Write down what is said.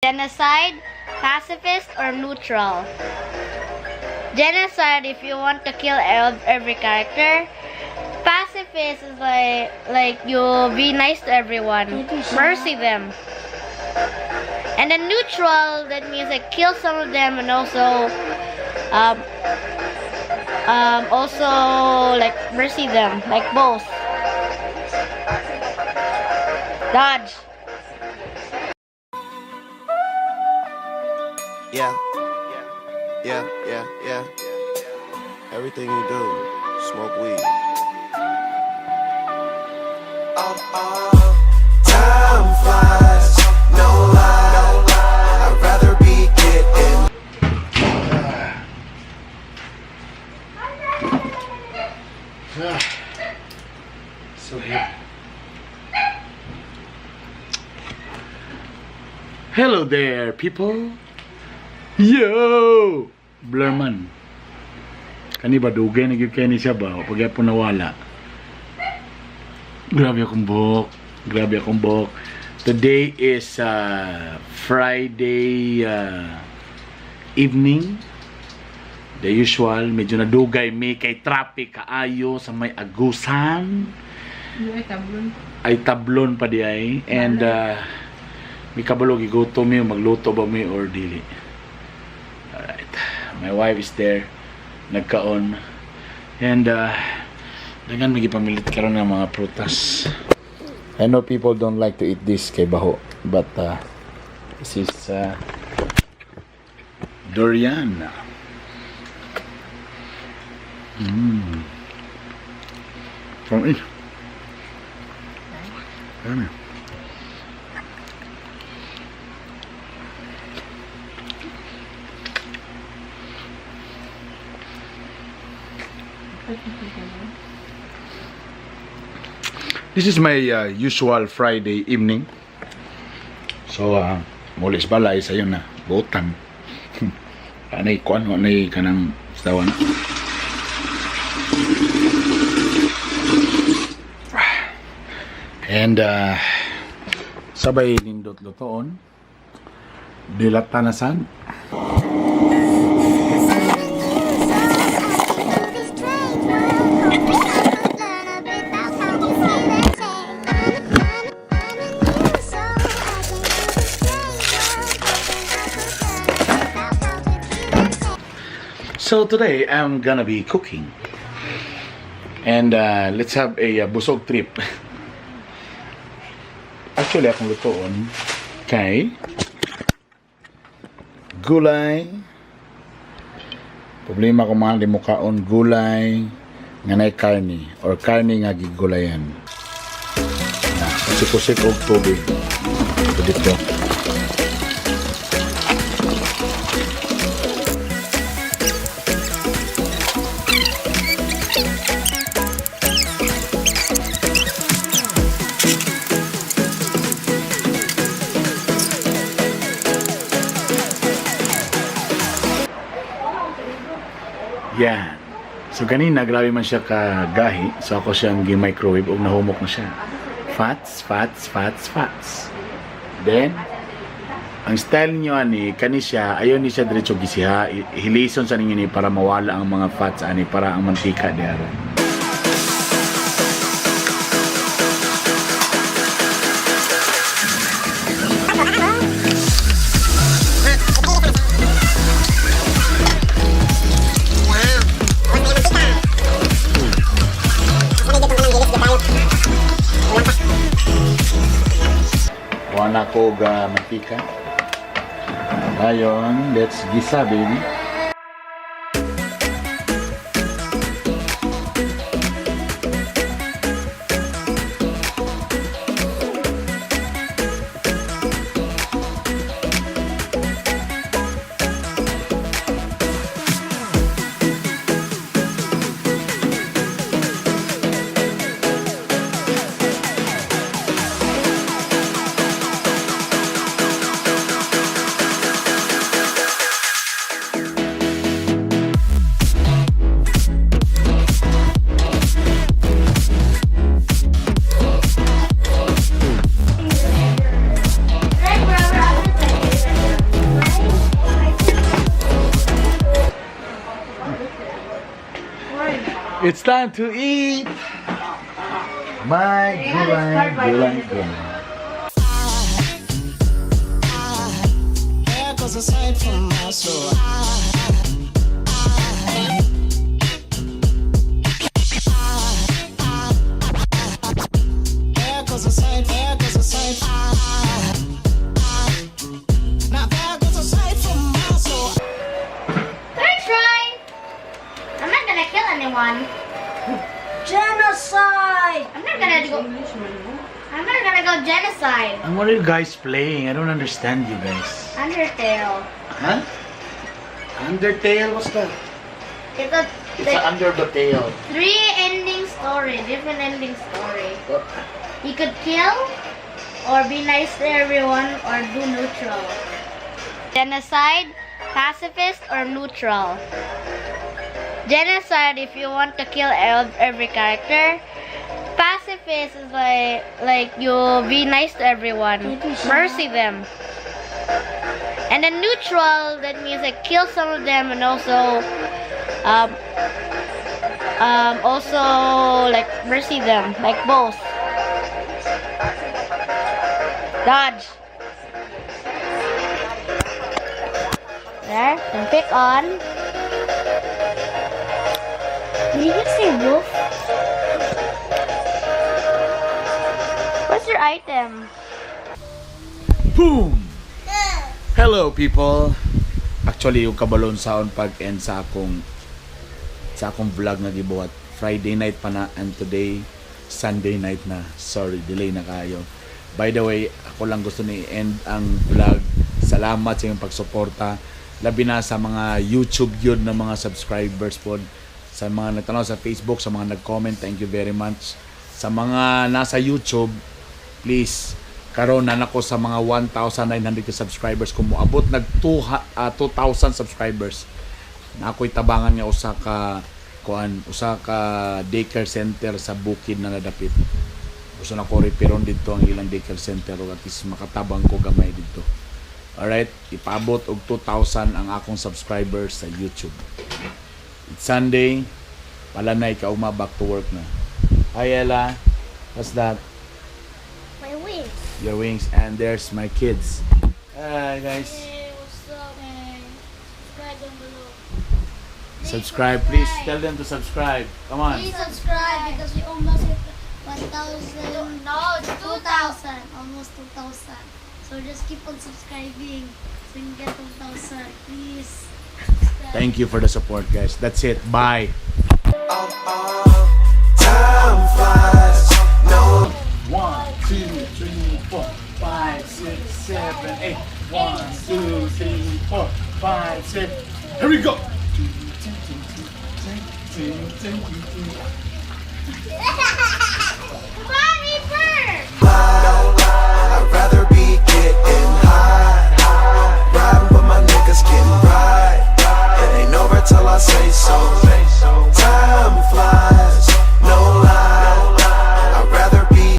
Genocide, pacifist, or neutral? Genocide, if you want to kill every character. Pacifist is like you be nice to everyone, mercy them. And then neutral, that means like kill some of them and also like mercy them, like both. Dodge. Yeah. Everything you do, smoke weed. Time flies, no lie. I'd rather be getting. So heavy. Hello there, people. Yo! Blurman. Kani ba dugay na gyud kay ni siya ba pag yapon nawala. Grabe akong buhok. Today is Friday evening. The usual, medyo nadugay may kay traffic kaayo sa may Agusan. Ay tablon pa di ay. And may kabalo gigutom mi magluto ba mi or dili. Alright. My wife is there. Nagkaon. And dagan may gipamilit karon ng mga prutas. I know people don't like to eat this kay baho, but this is durian. From it. This is my usual Friday evening. So, mulis balay sa yun na butang. Anay kuan, anay kanang sawan. And sabay nindot lutoon. Dilatanasan. So today I'm gonna be cooking, and let's have a busog trip. Actually, akong lutoon kay gulay. Problema ko mahal di mukaon gulay nga nay karni or karni nga gigulayan. Kusik-kusik og tubig. Dito. Yan. So kanina grabe man siya kagahi. So ako siyang gi-microwave o nahumok na siya. Fats. Then ang style niyo ani kani siya ayon ni siya diretso gisiha. Hilison sa ninyo ni para mawala ang mga fats ani para ang mantika diara. Wala ko mantika. Ngayon, let's gisa, baby. It's time to eat. My gulay, gulay, gulay. There goes a sight from my soul. There goes a sight, there goes a sight. Now there goes a sight from my soul. Third try. I'm not gonna kill anyone. Genocide! I'm not gonna go genocide. And what are you guys playing? I don't understand you guys. Undertale. Huh? Undertale? What's that? It's a It's under the tail. different ending story. You could kill, or be nice to everyone, or do neutral. Genocide, pacifist, or neutral. Genocide, if you want to kill every character. Pacifist is like you be nice to everyone, mercy them. And then neutral, that means like kill some of them and also like mercy them, like both. Dodge. There, and pick on. Did you just say wolf? What's your item? Boom! Hello people. Actually yung kabalon sound pag-end sa akong vlog na gibuhat. Friday night pa na and today Sunday night na. Sorry, delay na kayo. By the way, ako lang gusto ni end ang vlog. Salamat sa inyong pagsuporta. Labi na sa mga YouTube yun ng mga subscribers po. Sa mga nagtanaw sa Facebook, sa mga nag-comment, thank you very much. Sa mga nasa YouTube, please, karon na nako sa mga 1,900 ka subscribers. Kung moabot nag 2,000 subscribers, na ako'y tabangan nga usa ka daycare center sa bukid na nadapit. Gusto na ko reperon dito ang ilang daycare center o at least makatabang ko gamay dito. Alright, ipaabot og 2,000 ang akong subscribers sa YouTube. It's Sunday, palanay ka back to work na. Hi Ella, what's that? My wings. Your wings, and there's my kids. Hi guys. Hey, what's up? Hey, subscribe down below. Subscribe, please tell them to subscribe. Come on. Please subscribe because we almost hit 1,000. No, it's 2,000. Almost 2,000. So just keep on subscribing so you can get 2,000. Please. Subscribe. Thank you for the support, guys. That's it. Bye. Time flies, no 1, 2, 3, 4, 5, 6, 7, 8. 1, 2, 3, 4, 5, 6. Here we go. Bye!